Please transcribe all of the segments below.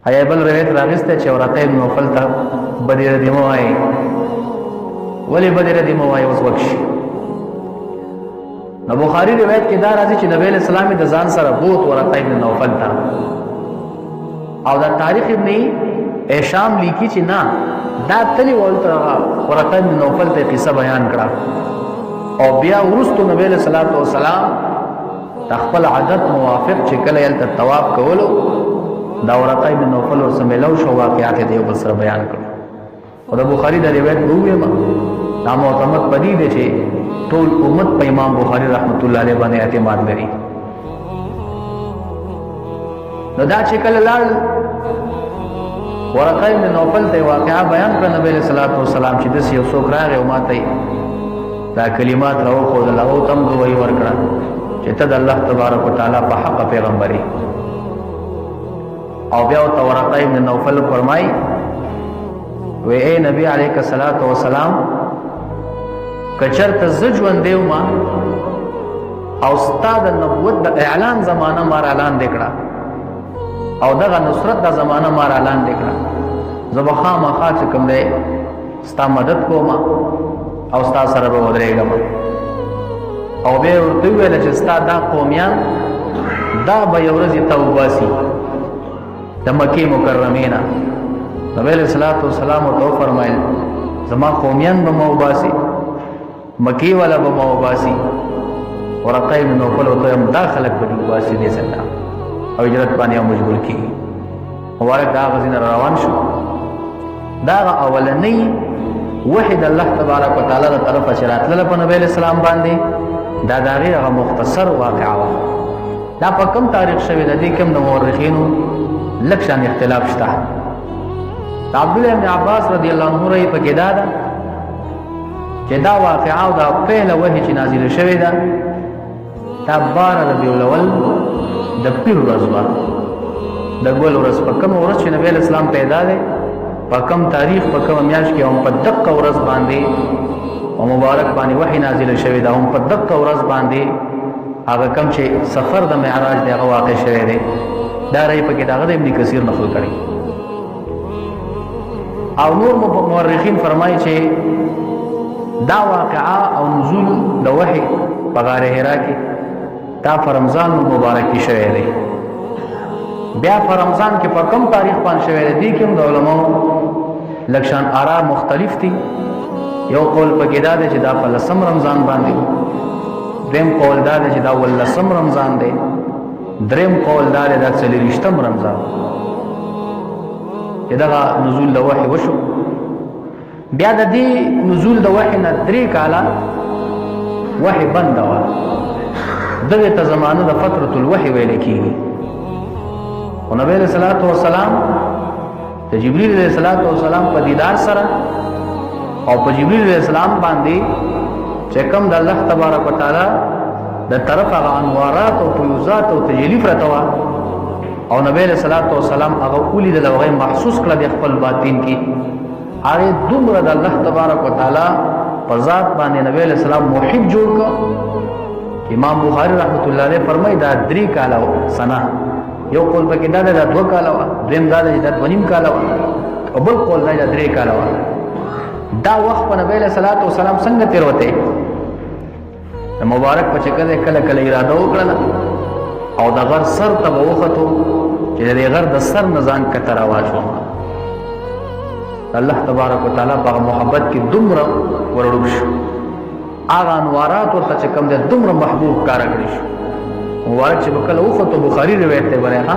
ایا بل روایت راغسته چې ورته ابن نوفل ته بدر دی موای ولی بدر دی موای اوس وکشي. نو بخاری روایت کې دا راځي چې نبی اسلام د ځان سره بوت ورته ابن نوفل ته او دا تاریخ ابن هشام لیکي چې نه دا تلی ولته ورته ابن نوفل ته قصه بیان کړه او بیا ورستو نبی صلی الله علیه وسلم خپل عادت موافق چې کله یلته طواف کولو دا ورته ابن نوفل ورسره ملو شو واقعات دی بل سره بیان کړ. او د بخاری د روایت وګورئ دا معتمد پدې دی چې ټول امت په امام بخاری رحمت الله علیه باندې اعتماد لري. نو دا چې کله لاړ ورته ابن نوفل ته واقعا بیان کړ نبی صلی الله علیه وسلم چې د یو څوک راغی او ماته دا کلمات راو خو د له تم دوی ورکړه چې ته د الله تبارک وتعالى په حق پیغمبري. او بیا ورته ورقه ابن نوفل فرمای و اے نبی علیه الصلاۃ والسلام کچرته زجوان دیو ما او استاد نبوت د اعلان زمانہ مار اعلان وکړه او دغه نصرت د زمانہ مار اعلان وکړه زبخا ما خاص کوم دی ستا مدد کوما او ستا سره به ودرېږم. او به ورته ویل چې ستا دا قومیان دا به یو ورځ توباسي د مکه مکرمه نه. نبی صلی الله علیه وسلم تو فرمایل زما قومیان به موباسي مکی والا به موباسي ورقه ابن نوفل ته هم داخله کړي واسي دې څنګه او هجرت باندې مجبور کی. مبارک دا غزین روان شو. دا اولنی وحید الله تبارک وتعالى له طرفه شرات له په نبی اسلام باندې دا دغه مختصر واقعا دا په کوم تاریخ شوی د دې کوم د مورخینو لکشان اختلاف شته. عبد الله بن عباس رضی الله عنه رہی په کې دا چې دا واقعا او دا پهله وحی چې نازل شوی دا بار ربیع الاول د پیر ورځ د ګول ورځ په کوم ورځ چې نبی اسلام پیدا دی په کوم تاریخ په کوم میاشت کې هم په دقه ورځ باندې او مبارک باندې وحی نازل شوی دا هم په دقه ورځ باندې هغه کوم چې سفر د معراج دی هغه واقع شوی دی. دا رہی پا کتاغ دا ابن کثیر نقل کری. او نور مورخین فرمائی چھے دا واقعا او نزول دا وحی پا غار حرا کی تا فرمزان مبارک کی شوئے دے. بیا فرمزان کی پا کم تاریخ پان شوئے دے دی کم دا علماء لکشان آرا مختلف تھی. یو قول پا کدا دے چھ دا پا لسم رمضان باندے دیم قول دا دے چھ دا واللسم رمضان دے دریم قول دار دا څلورشتم رمضان چې دا نزول د وحی وشو. بیا د دې نزول د وحی نه 3 کاله وحی بند و. دغه ته زمانه د فترۃ الوحی ویل کیږي. او نبی صلی الله علیه وسلم د جبرئیل علیه السلام په دیدار سره او په جبرئیل علیه السلام باندې چې کوم د الله تبارک وتعالى د طرف هغه انوارات او فیوزات او تجلی فرتوا او نبی صلی الله علیه وسلم هغه اولی د لوغه محسوس کړه د خپل باطن کې هغه دومره د الله تبارک وتعالى په ذات باندې نبی صلی الله علیه وسلم محب جوړ کړ. امام بخاری رحمت الله علیه فرمایي دا 3 کاله سنه یو قول پکې دا 2 کاله و دریم دا 2.5 کاله و او بل قول دا 3 کاله و. دا وخت په نبی صلی الله علیه وسلم څنګه تیروته مبارک په چکه کله کله اراده وکړه او د غر سر ته وختو چې د غر د سر نزان کتر واچو. الله تبارک وتعالى په محبت کې دومره ورړو شو هغه انوارات ورته چې کوم د دومره محبوب کار کړی شو. مبارک چې کله وختو بخاری روایت ته ورغه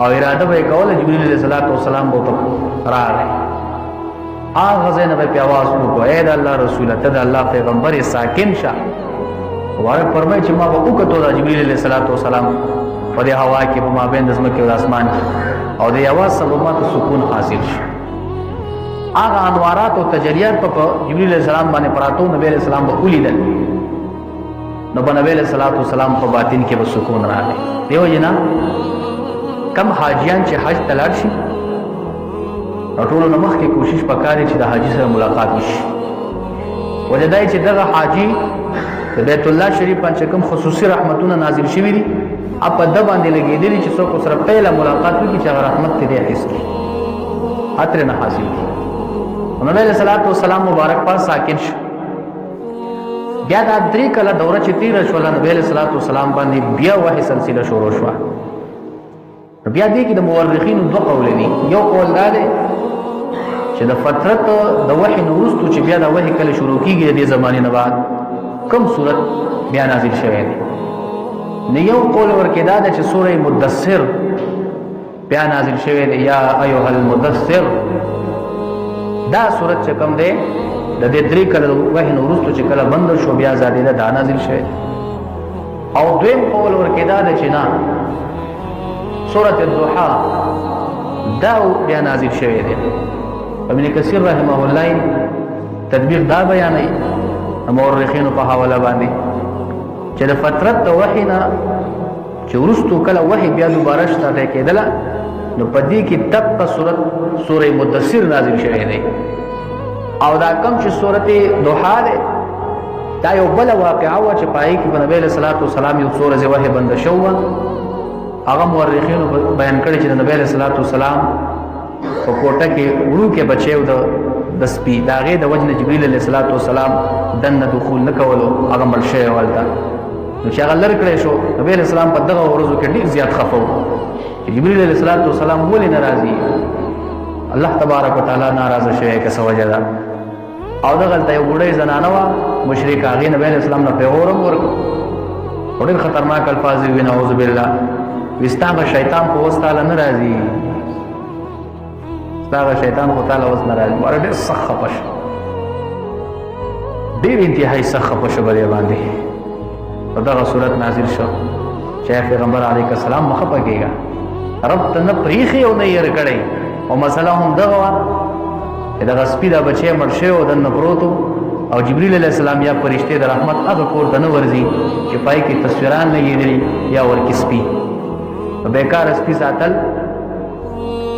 او اراده به کوله جبرئیل علیه السلام بو ته راغی. آغاز نبی پی آواز کو اے دا اللہ رسول ته دا اللہ پیغمبر ساکن شا. مبارک فرمائی چې ما به وکړو د جبرئیل علیه السلام په دې هوا کې په مابین د ځمکې او اسمان کې او د اواز سبب ما ته سکون حاصل شو. هغه انوارات او تجلیات په جبرئیل علیه السلام باندې پراتو نبی علیه السلام به ولیدل نو په نبی علیه السلام په باطن کې به سکون راغی. دیو جنا کم حاجیان چې حج تلاړ شي ټولو نه مخکې کوشش وکړي چې د حاجی سره ملاقات وشي. وجدای چې دغه حاجی د بیت الله شریف باندې کوم خصوصي رحمتونه نازل شوي دي اپ د باندې لګېدلی چې څوک سره پهله ملاقات وکړي چې هغه رحمت ترې اخیستی اترې نه حاصل کړي. نبی علیہ الصلوۃ والسلام مبارک پاس ساکن شو. بیا دا 3 کاله دوره چې تیر شو نبی علیہ الصلوۃ والسلام باندې بیا وحی سلسله شروع شو. بیا دې کې د مورخینو دوه قول دي. یو قول دا دی چې د فترت د وحی نو وروسته چې بیا د وحی کله شروع کیږي د زمانه نه بعد کوم صورت بیا نازل شوی دی. نه یو قول ورکې دا ده چې سوره مدثر بیا نازل شوی دی یا ایها المدثر. دا صورت چې کوم دی د دې 3 کله وحی نو وروسته چې کله بند شو بیا زادیده دا نازل شوی. او دویم قول ورکې دا ده چې نه سورة الضحى دا بیا نازل شوی دی. ابن کثیر رحمه الله تدبیر دا بیانوي مورخینو په حواله باندې چې د فترت د وحی نه چې وروسته کله وحی بیا دوباره شته کېدله نو په دې کې دقه سورة مدثر نازل شوی دی. او دا کوم چې سورة ضحى ده دا یو بل واقعه و چې پای کې نبی صلی الله علیه وسلم یو سورة وحی بند شو. هغه مورخینو بیان کړی چې نبی علیہ الصلوۃ والسلام په کوټه کې ورو کې بچیو د سپي دا غي د وجنه جبرئیل علیہ الصلوۃ والسلام دنه دخول نکولو هغه مرشه ولته نو چې هغه لر کړی شو نبی علیہ السلام په دغه ورځو کې ډیر زیات خفو چې جبرئیل علیہ الصلوۃ والسلام ولې ناراضي الله تبارک وتعالى ناراضه شوی که څه وجه ده. او دغه ته یو وړي زنانه وا مشرک هغه نبی علیہ السلام نه پیغام ورکړ. ډیر خطرناک الفاظ وی نعوذ بالله وستاغه شیطان په وستاله ناراضي ستاغه شیطان خو تعالی وس ناراضي ورته سخت پښ ډیر انتهایی سخت پښ بری باندې دغه صورت نازل شو چې پیغمبر علیه السلام مخ پکېګا رب ته نه پریخي او نه ير کړي او مسله هم دغه دغه سپیدا بچي مرشه او د نبروتو او جبرئیل علیہ السلام یا فرشته د رحمت هغه کور ته نه ورځي چې پای کې تصویران نه یېدلي یا ورکی سپی بیکار سپی ساتل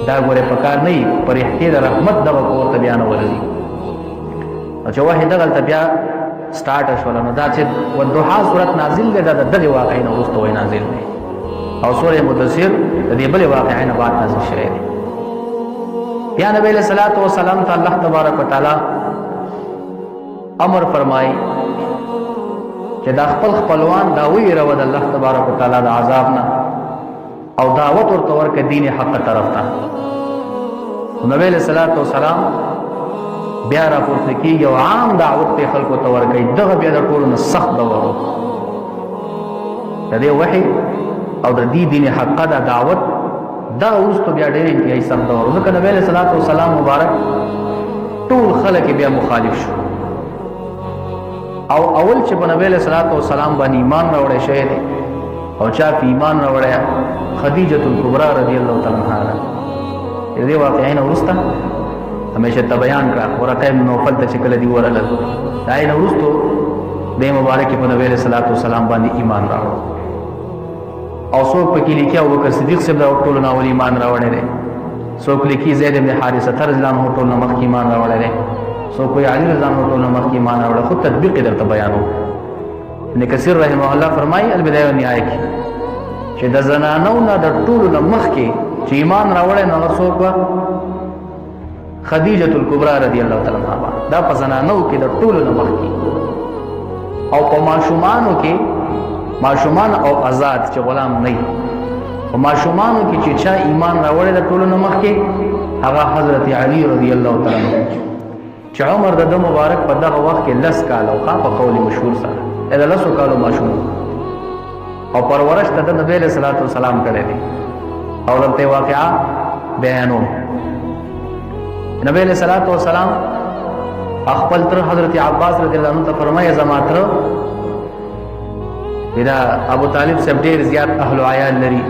دا ګوره پکار نه فرشته د رحمت دغه کور ته بیان ورځي. او چې وحی دغه بیا سٹارټ شول نو دا چې والضحى سورۃ نازل ده د دغه واقعین وروسته وای نازل ده. او سورۃ مدثر د دې بل واقعین بعد نازل شوه ده. بیا نبی علیہ الصلوۃ والسلام ته الله تبارک وتعالى امر فرمای چې دا خپلوان دا ویره ود الله تبارک وتعالى د عذاب نه او دعوت ورته ورکړه دین حق طرف ته. نبی علیہ الصلوۃ والسلام بیا راپورته کیږي او عام دعوت ته خلکو ته ورکړي. دغه بیا د ټولو نه سخت دورو د دې وحی او د دې دین حق دا دعوت دا اوس بیا ډېر انتهایی سخت دورو. ځکه نبی علیہ الصلوۃ والسلام مبارک ټول خلک بیا مخالف شو. او اول چې په نبی علیہ الصلوۃ والسلام باندې ایمان راوړی شوی دی او چا په ایمان راوړی خدیجه الکبرى رضی الله تعالی عنها دې واقعین ورسته همیشه ته بیان کړه. ورقه ابن نوفل ته چې کله دی ورل دا یې ورستو د مبارک په نبی علیہ الصلوۃ والسلام باندې ایمان راوړ. او څوک په کې لیکي ابو بکر صدیق صاحب دا ټول نو ایمان راوړی دی. څوک لیکي زید بن حارثه رضی الله عنه ټول نو مخ ایمان راوړی دی. څوک علی رضی الله عنه ټول نو مخ ایمان راوړی. خو تطبیق درته بیانو. ابن کثیر رحمه الله فرمایي البدایه والنهایه کې چې د زنانو نه د ټولو نه مخکې چې ایمان راوړی نو څوک خدیجه الکبرى رضی الله تعالی عنها دا په زنانو کې د ټولو نه مخکې. او په ماشومانو کې ماشومان او آزاد چې غلام نه وي په ماشومانو کې چې چا ایمان راوړی د ټولو نه مخکې هغه حضرت علی رضی الله تعالی عنہ چې عمر د مبارک په دغه وخت کې 10 کال او په قول مشهور سره دا 10 کالو ماشوم او پرورش ته د نبی علیہ الصلوۃ والسلام کړی دی. او دلته واقعا بیانو نبی علیہ الصلوۃ والسلام خپل تر حضرت عباس رضی الله عنه ته فرمایي زما تر دا ابو طالب صاحب ډیر زیات اهل عیال لري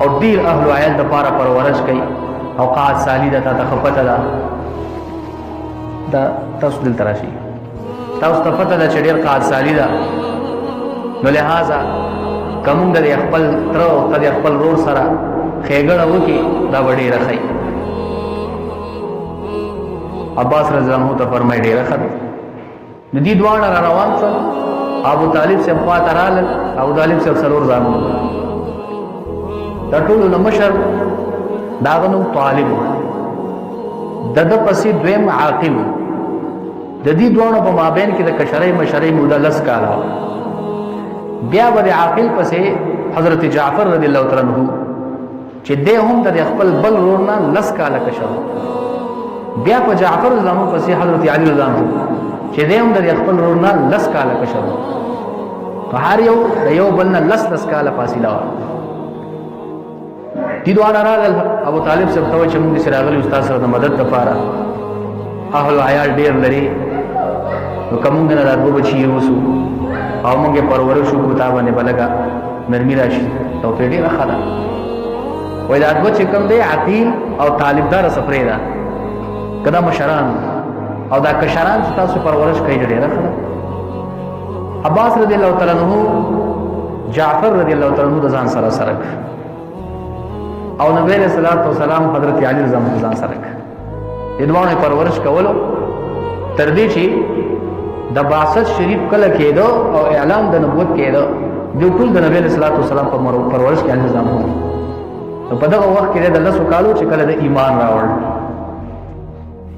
او ډیر اهل عیال د پاره پرورش کوي او قاعد سالی د ته خپته ده دا تاسو دل تراشي تاسو ته پته ده چې ډیر قاعد سالی ده. نو لہذا کوم د خپل تر او خپل رور سره خېګړه وکي دا وړي راخي. عباس رضی الله عنه ته فرمایي ډیره خبره. نو دې دوه روان شو ابو طالب سے خواته رالل. ابو طالب سے څلور زامن د ټولو نه مشر داغه نوم طالب د د پسې دویم عاقل. د دې دوه په مابین کې د کشرۍ مشرۍ موده 10 کاله. بیا به عاقل پسې حضرت جعفر رضی الله تعالی عنہ چې د هم د خپل بل ورونه 10 کاله کشر. بیا په جعفر رضی الله عنه پسې حضرت علی رضی الله عنه چې د هم د خپل ورونه 10 کاله کشر. په هر یو د یو بل نه 10 کاله فاصله و. دي دوه راغل. ابو طالب صاحب ته چې موږ سره راغلي استاد سره د مدد لپاره اهل عیال ډیر لري نو کومه نه راغو بچي وسو او موږ پرورش کو تا باندې بلګه نرمي راشي تو په ډیره خلا وای دا دوه چې کوم دی عقیل او طالبدار سفرې ده کدا مشران او دا کشران چې تاسو پرورش کوي ډیره خلا. عباس رضی الله تعالی عنہ جعفر رضی الله تعالی عنہ د ځان سره سره او نبی علیہ الصلوۃ والسلام حضرت علی رضی الله عنه سره د دوه پرورش کولو تر دې چې د بعثت شریف کله کېدو او اعلان د نبوت کېدو د ټول د نبی علیہ الصلوۃ والسلام په پرورش کې نظام وو. په دغه وخت کې د 10 کالو چې کله د ایمان راوړ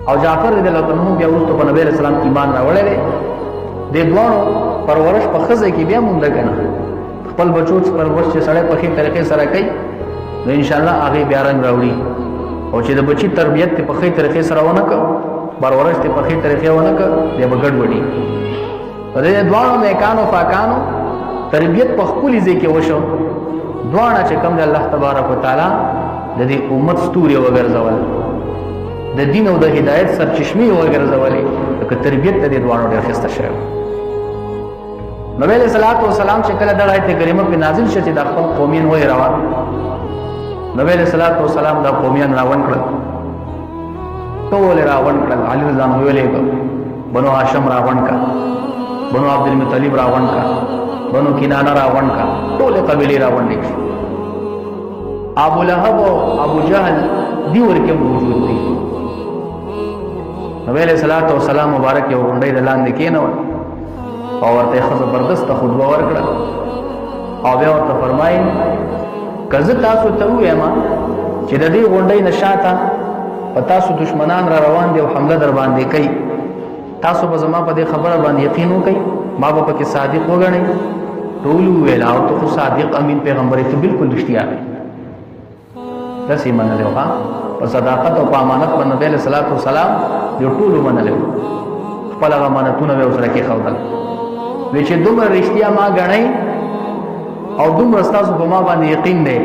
او جعفر رضی الله عنه بیا وروسته په نبی علیہ السلام ایمان راوړل. د دوه پرورش په خزه کې بیا مونږ کنه خپل بچو پرورش چې سړی په خې طریقې سره کوي نو ان شاء الله هغه بیا رنګ راوړي. او چې د بچی تربیت په خې طریقې سره ونه کړ پرورش په خې طریقې ونه کړ د بغړ وړي. په دې دوه نیکانو پاکانو تربیت په خپل ځای کې وشو. دوه چې کوم د الله تبارک وتعالى د دې امت ستوري وګرځول د دین او د هدایت سرچشمه وګرځولې د تربیت د دې دوه ډېر خسته شوی. نبی علیہ الصلوۃ والسلام چې کله د آیت کریمه په نازل شته د خپل قومین وای روا نبی علیہ الصلوۃ والسلام د قومین راون کړل ټول راون کړل. علی رضی الله عنه ویلې بنو هاشم راون کا بنو عبد المطلب راون کا بنو کنانه راون کا ټول قبیله راون نکړي. ابو لهب او ابو جهل دی ورکه موجود دي. نبی علیہ الصلوۃ والسلام مبارک یو غونډې د لاندې کېنول او ورته زبردست خطبه ورکړه او بیا ورته فرمایي کزه تاسو ته وایم چې د دې غونډې نشاته پتا سو دشمنان را روان دي او حمله در باندې کوي تاسو به زما په دې خبره باندې یقین وکړئ ما به پکې صادق وګڼئ. ټول ویل او ته صادق امین پیغمبر ته بالکل رښتیا دی. داسې منلو ها په صداقت او په امانت باندې نبی علیہ الصلوۃ والسلام یو ټول منلو خپل امانتونه به سره کې خوړل. وی چې دومره رښتیا ما غړای او دومره تاسو په ما باندې یقین دی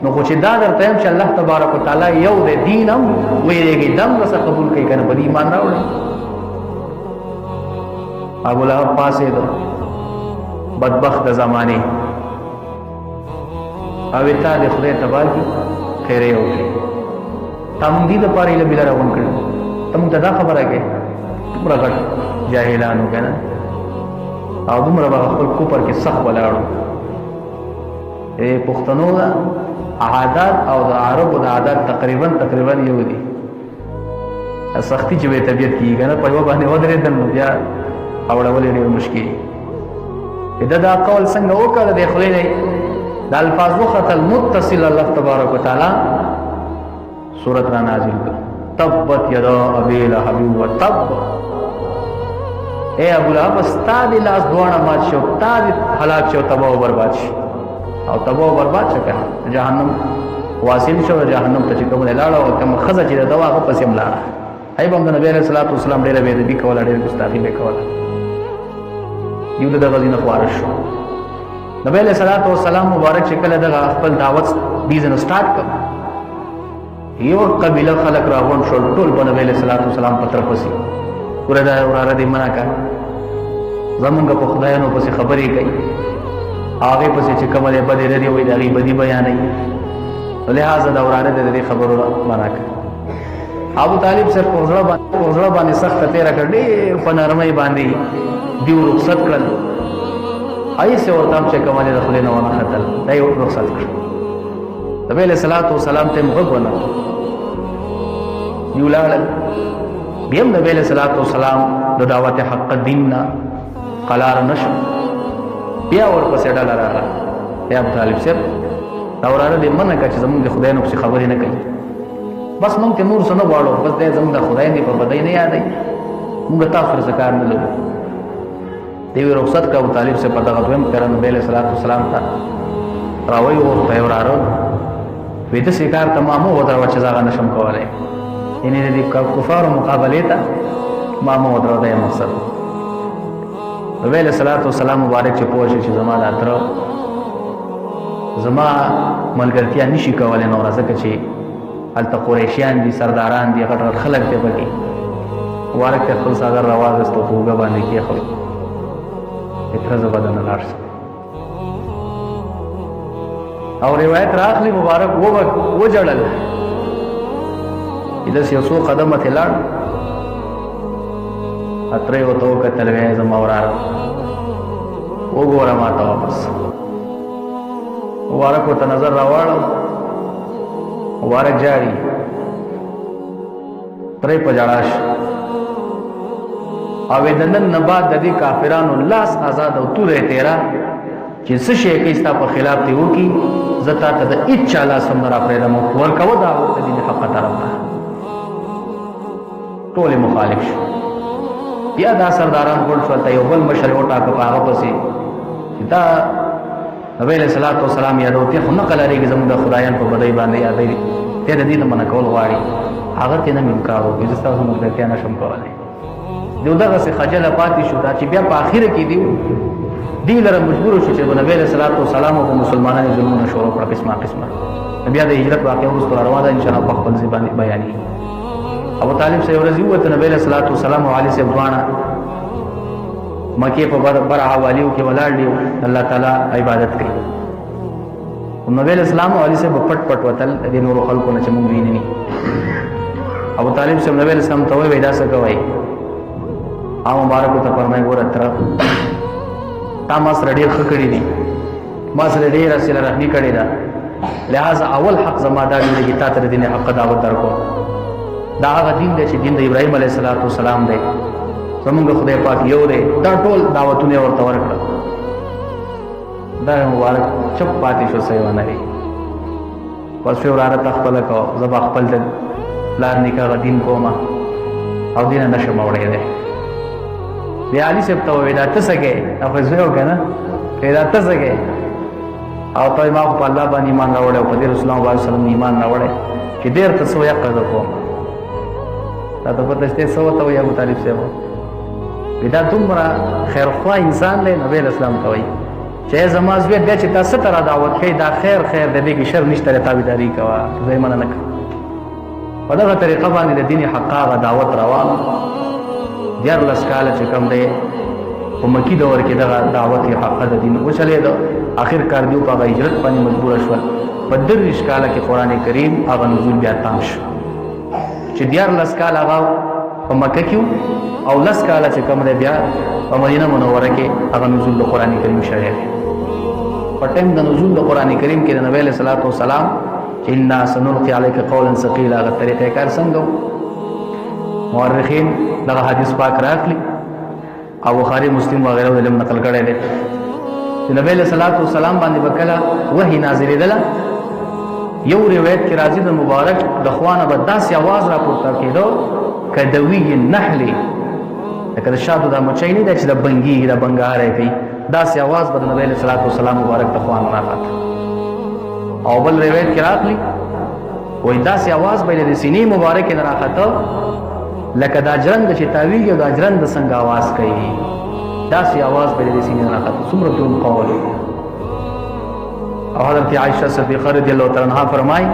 نو خو چې دا درته هم چې الله تبارک وتعالى یو د دینم ویریږي دم رسه قبول کوي کنه په ایمان راوړي. ابو لهب پاسه دو بدبخت زمانه او ته د خدای تبارک خیر یو کوي تم دې د پاره له بل راون کړي تم ته دا خبره کې پورا غټ جاهلانو کنه او دومره به خپل کوپر کې سخت ولاړو. پښتنو عادات او د عربو د عادات تقریبا یو دي. سختی چې به طبیعت کیږي کنه په یو باندې ودرېدل نو بیا اورولې ډېر مشکل. دا قول څنګه وکړه د خلې نه د الفاظ وخت المتصل الله تبارک وتعالى سورۃ را نازل کړ تبت یدا ابي لهب وتب. اے ابو لهب استاد لاس دوانه مات شو تا هلاک شو تباہ او برباد شو او تباہ او برباد شو جهنم واصل شو جهنم ته چې کوم لاړه او کوم خزه چې دوا په پسې ملاړه ای بم د نبی علیہ الصلوۃ والسلام ډېر به دې کوله ډېر ګستاخی به کوله یو د غزینه خوارش شو. نبی علیہ الصلوۃ والسلام مبارک چې کله د خپل دعوت بیزن سٹارټ کړ یو قبیله خلق راغون شو ټول په نبی علیہ الصلوۃ والسلام په طرف وسی وردا وراره دې منا کا زمونږ په خدایانو پسې خبرې کوي هغه پسې چې کومه بده لري وي دغه بدی بیانې لہذا دا وراره دې خبرو منا کا. ابو طالب سره پرځړه باندې سخت تیر کړې په نرمۍ باندې دیو رخصت کړل ایسه ورته چې کومه د خلینو ونه خطل دا یو رخصت کړ. نبی علیہ الصلوۃ والسلام ته مغب ونه یو لاړ بیم نبی علیہ الصلوۃ والسلام د دعوت حق دیننا قلار نشو بیا ورپسې ډله راغله یا ابو طالب صاحب دا وراره دې منع کړه چې زمونږ د خدای نه پسې خبرې نه کوي بس مونږ ته نور څه نه غواړو بس دی زمونږ د خدای نه په بدۍ نه یادوي مونږ تاسو سره څه کار نه لرو دی وی رخصت کړه ابو طالب صاحب په دغه دویم پېره نبي علیه صلات وسلام ته راوی ورته یې وراره وی داسې کار ته ما مه ودروه چې زه هغه نشم کولی یعنې د دې کفارو مقابلې ته ما مه ودروه دا یې مقصد نبي علیه صلات وسلام مبارک چې پوه شي چې زما دا تره زما ملګرتیا نشي کولی نوره ځکه چې هلته قریشیان دي سرداران دي غټ غټ خلک دی پکې مبارک ته خپل څادر راواغېست او په اوږه باندې کېښود چې تره زه به دننه لاړ شم او روایت راغلی مبارک وجړل چې داسې یو څو قدمه ترې لاړ اترې ورته وکتل ویې زما وراره وګوره ما ته واپس مبارک ورته نظر راواړو مبارک جاړي ترې په ژړا شو او د نن نه بعد د دې کافرانو لاس آزاد او توره تیرا چې څه شی کوي ستا په خلاف دی وکي زه تا ته د هېچا لاس هم نه راپرېږدم ورکوه دعوت د دین حقه طرف ته ټول مخالف شو بیا دا سرداران ګوډ شول ته یو بل مشر وټاکه په هغه پسې چې دا نبی علیه صلات وسلام یادو ته خو نقل لرېږي زموږ د خدایان په بدۍ باندې یادوي ته د دې نه منع کول غواړي هغه ته نه مې انکار وکړي زه ستاسو ملګرتیا نشم کولی دی دغسې خجله پاتې شو دا چې بیا په اخره کې دی لره مجبور شو چې نبی علیه صلات وسلام په مسلمانانو ظلمونه شروع کړه قسمه قسمه بیا د هجرت واقعه وروسته را روانه ده انشاءالله په خپل ځای باندې بیانېږي ابو طالب صاحب ورځ ووته نبی علیه صلات وسلام او علي صاحب دواړه مکې په برعا والیو کې ولاړ دي الله تعالی عبادت کوي نبی علیه السلام او علي صاحب پټ پټ وتل د نورو خلکو نه چې مونږ ویني ابو طالب صاحب نبی علیه السلام ته وایي دا څه کوئ او مبارک ته فرمایي ګوره تره تا ما سره ډېر ښه کړي دي ما سره ډېره صله رحمي کړې ده لہذا اول حق زما دا دی چې تا ته د دین حق دعوت درکو دا هغه دین دی چې دین د ابراهیم علیه السلام دی زمونږ خدای پاک یو دی دا ټول دعوتونه ورته ورکړه دا مبارک چپ پاتې شو څه یې ونه وي بس ویې وراره ته خپله کوه زه به خپل د پلار نیکه هغه دین کومه او دینه نشم اوړېدی بیا علي صاحب ته ووایي دا ته څه کوې دا خو زوی و که نه دا ته څه کوې او ته ما خو په الله باندې ایمان راوړی او په دې رسول الله صلی وسلم ایمان راوړی چې ډېر ته څه وایه قدر کوم دا ته پته شته څه ورته وایي ابو طالب صاحب دا دومره خیرخوا انسان دی نبی علیه السلام ته وایي چې زما زوی بیا چې تا څه ته را دعوت کوي دا خیر د دې کې شر نشته دی تابعداري کوه زه یې منع نه کوم په دغه طریقه باندې د دین حقه هغه دعوت روان 14 کاله چې کوم دی په مکي دور کې دغه دعوت حقه د دین وچلېده آخر کار دیو په هغه هجرت باندې مجبوره شول په 30 کاله کې قرآن کریم هغه نزول بیا تام شو چې 14 کاله هغه په مکه کې او 10 کاله چې کوم دی بیا په مدینه منوره کې هغه نزول د قرآن کریم شوی دی په ټیم د نزول د قرآن کریم کې د نبی علیه الصلاة والسلام چې انا سنلقي علیک قولا ثقیلا هغه طریقه کار څنګه مورخین دغه حدیث پاک راغلی او بخاری مسلم وغیرہ علم نقل کړی دی چې نبی علیه الصلاة والسلام باندې به کله وحی نازلېدله یو روایت کې راځي د مبارک د خوانه به داسې اواز راپورته کېدو که دوی نحلې لکه د شاتو دا مچۍ نه دی چې د بنګېږي د بنګاره کوي داسې اواز به د نبی علیه الصلاة والسلام مبارک د خوانه راغته او بل روایت کې راغلی وایي داسې اواز به یې د سینې مبارکې نه راخته لکه دا جرنده چې تاویږي او دا جرنده څنګه اواز کوي داسې اواز به یې د سینې نه راخته څومره دروند قول او حضرت عائشہ صدیقه رضی الله تعالی عنها فرمایي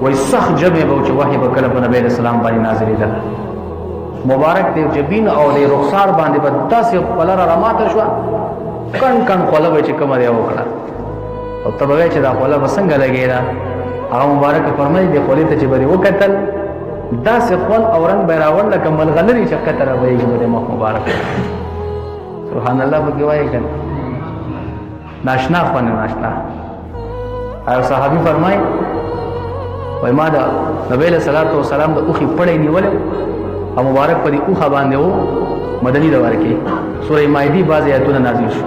وایي سخت ژبې به چې وحی به کله په نبی علیه السلام باندې نازلېدل مبارک دی جبین او د رخسار باندې به داسې خوله را راماته شوه کڼ خوله به چې کومه دی وکړه او ته به وایې چې دا خوله به څنګه لګېده هغه مبارک فرمایي دې خولې ته چې به دې وکتل داسې خول او رنګ به یې راوړ لکه ملغلرې چې ښکته را بهېږي به د مخ مبارک سبحان الله پکې وایي که نه ناشنا خوند ناشنا او صحابي فرمایي وایي ما د نبی علیه صلات وسلام د اوښې پړی نیولی او مبارک په دې اوښه باندې و مدني دور کې سورې مایدې بعضې ایتونه نازل شو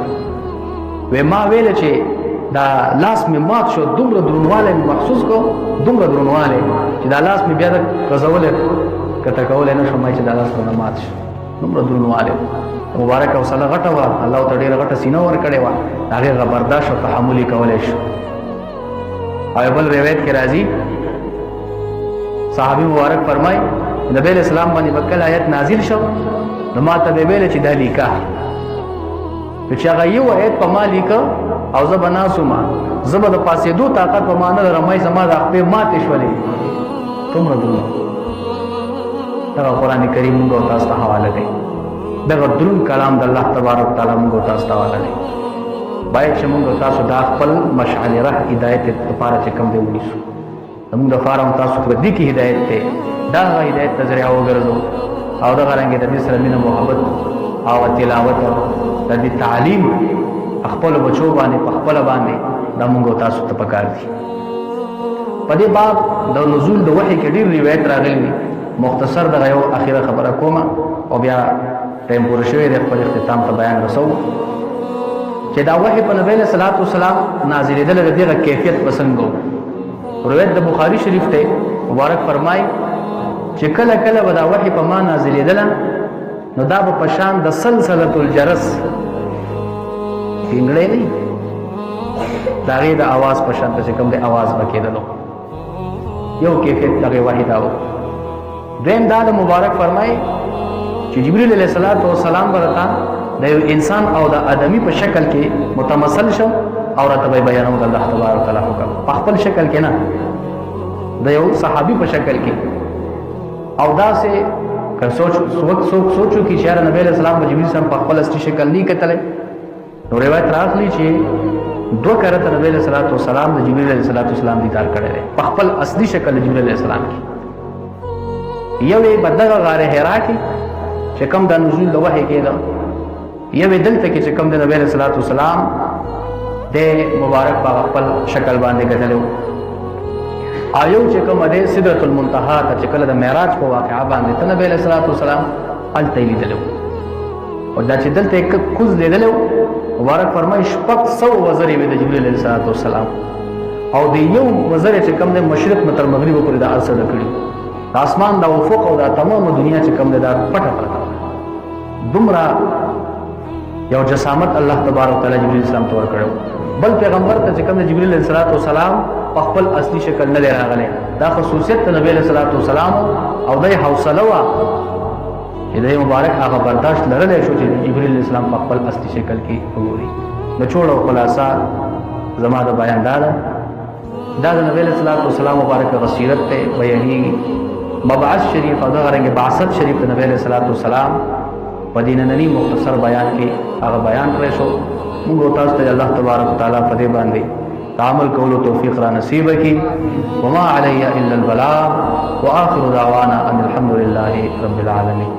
وې ما ویل چې دا لاس مې مات شو، دومره درونوالی مې محسوس کو، دومره درونوالی چې دا لاس مې بیا د غځولی کته کولی نه شم چې دا لاس مې مات شو، دومره درونوالی مبارک حوصله غټه وه، الله ورته ډېره غټه سینه ورکړې وه، د هغې هغه برداشت او تحمل یې کولی شو. او بل روایت کې راځي صحابي مبارک فرمایي نبی علیہ السلام باندې به کله آیت نازل شو نو ما ته به ویل چې دا لیکه، چې هغه یو آیت په ما لیکه او زه به ناسومه، زه به د پاسېدو طاقت په ما نه لرم، زما د خپې ماتې شولې، څومره درون. دغه قرآن کریم موږ او تاسو ته حواله کوي، دغه دروند کلام د الله تبارک تعالی موږ او تاسو ته حواله کوي. باید چې موږ او تاسو دا خپل مشعل ره هدایت لپاره چې کوم دی ونیسو، زموږ دپاره هم تاسو په دې کې هدایت دی، دا هغه هدایت ته ذریعه وګرځو او دغه رنګې د دې سره مینه محبت او تلاوت د دې تعلیم خپل بچو باندې په خپل باندې دا موږ او تاسو ته پکار دي. په دې باب د نزول د وحي کې ډېر روایت راغلي دي، مختصر دغه یو اخیره خبره کوم او بیا ټیم پوره شوی دی، خپل اختتام ته بیان رسو چې دا وحي په نبی علیه الصلاۃ والسلام نازلېدل د دغه کیفیت په څنګه و. روایت د بخاري شریف ته مبارک فرمای چې کله کله به دا وحي په ما نازلېدله نو دا به په شان د سلسلة الجرس پینګړی نه د هغې د اواز په شان چې کوم د اواز به کېدلو، یو کیفیت دغې وحي دا و. دویم دا د مبارک فرمای چې جبریل علیه السلام به راته د یو انسان او د آدمي په شکل کې متمثل شو او راته به بیانو د الله تبارک تعالی حکم، په خپل شکل کې نه، د یو صحابي په شکل کې. او داسې که سوچو کې چې یاره نبی علیه السلام به جبریل سم په خپل اصلي شکل نه کتلی، نو روایت راغلی چې 2 کرته نبی علیه السلام د جبریل علیه السلام دیدار کړی دی په خپل اصلي شکل د جبریل علیه السلام کې. یو یې په دغه غار حرا کې چې کوم د نزول د وحي کېده، یو یې دلته کې چې کوم د نبی علیه السلام د مبارک په خپل شکل باندې کتلی و. آیو چې کوم د سدرة المنتهى ته چې کله د معراج په واقعه باندې ته نبی علیه السلام هلته یې لیدلی و، او دا چې دلته یې کوز لیدلی و، مبارک فرمایي 600 وزرې وې د جبریل علیه السلام، او د یو وزر چې کوم د مشرق نه تر مغرب پورې د هر څه ډکړي، د اسمان د افق او د تمامه دنیا چې کوم دا پټه پرته وه. دومره یو جسامت الله تبارک تعالی جبریل اسلام ته ورکړی. بل پیغمبر ته چې کوم د جبریل علیه السلام په خپل اصلي شکل نه دی راغلی، دا خصوصیت د نبی علیه السلام او د حوصله وه چې د مبارک هغه برداشت لرلی شو چې جبریل علیه السلام په خپل اصلي شکل کې وګوري. نچوړ او خلاصه زما د بیان دا ده، دا د نبی علیه السلام مبارک غسیرت ته بیانېږي، مبعث شریف او دغه رنګې بعثت شریف د نبی علیه السلام په دې ننني مختصر بیان کې هغه بیان کړی شو. موږ تاسو ته الله تبارک وتعالی په دې باندې تعامل کولو توفیق را نصیب کړي. وما علی الا البلاغ واخر دعوانا ان الحمد لله رب العالمین.